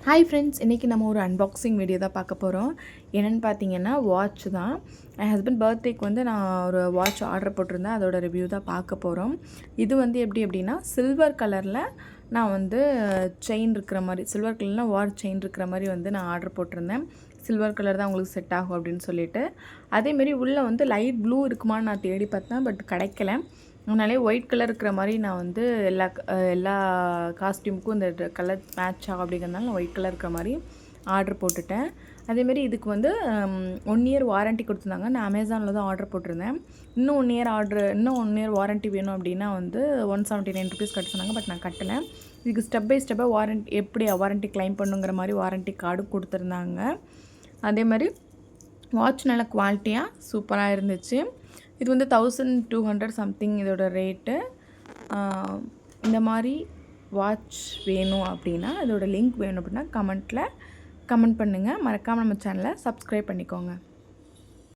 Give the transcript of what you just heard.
Hi friends, இன்றைக்கி நம்ம ஒரு அன்பாக்சிங் வீடியோ தான் பார்க்க போகிறோம். என்னென்னு பார்த்தீங்கன்னா வாட்ச் தான். என் ஹஸ்பண்ட் பர்த்டேக்கு வந்து நான் ஒரு வாட்ச் ஆர்டர் போட்டிருந்தேன். அதோட ரிவ்யூ தான் பார்க்க போகிறோம். இது வந்து எப்படி அப்படின்னா சில்வர் கலரில் நான் வந்து செயின் இருக்கிற மாதிரி, சில்வர் கலரில் வாட்ச் செயின் இருக்கிற மாதிரி வந்து நான் ஆர்டர் போட்டிருந்தேன். சில்வர் கலர் தான் உங்களுக்கு செட் ஆகும் அப்படின்னு சொல்லிட்டு. அதேமாரி உள்ளே வந்து லைட் ப்ளூ இருக்குமான்னு நான் தேடி பார்த்தேன், பட் கிடைக்கல. அதனாலே ஒயிட் கலர் இருக்கிற மாதிரி நான் வந்து எல்லா காஸ்டியூமுக்கும் இந்த கலர் மேட்ச் ஆகும் அப்படிங்கிறதுனால நான் ஒயிட் கலர் இருக்கிற மாதிரி ஆர்டர் போட்டுட்டேன். அதேமாரி இதுக்கு வந்து 1 இயர் வாரண்ட்டி கொடுத்துருந்தாங்க. நான் அமேசானில் தான் ஆர்டர் போட்டிருந்தேன். இன்னும் 1 இயர் வாரண்ட்டி வேணும் அப்படின்னா வந்து 179 ருபீஸ் கட்ட சொன்னாங்க. பட் நான் கட்டலை. இதுக்கு ஸ்டெப் பை ஸ்டெப்பாக எப்படி வாரண்ட்டி கிளைம் பண்ணுங்கிற மாதிரி வாரண்ட்டி கார்டும் கொடுத்துருந்தாங்க. அதே மாதிரி வாட்ச் நல்ல குவாலிட்டியாக சூப்பராக இருந்துச்சு. இது வந்து 1200 சம்திங் இதோட ரேட்டு. இந்த மாதிரி வாட்ச் வேணும் அப்படின்னா, இதோட லிங்க் வேணும் அப்படின்னா கமெண்ட் பண்ணுங்கள். மறக்காமல் நம்ம சேனலை சப்ஸ்கிரைப் பண்ணிக்கோங்க.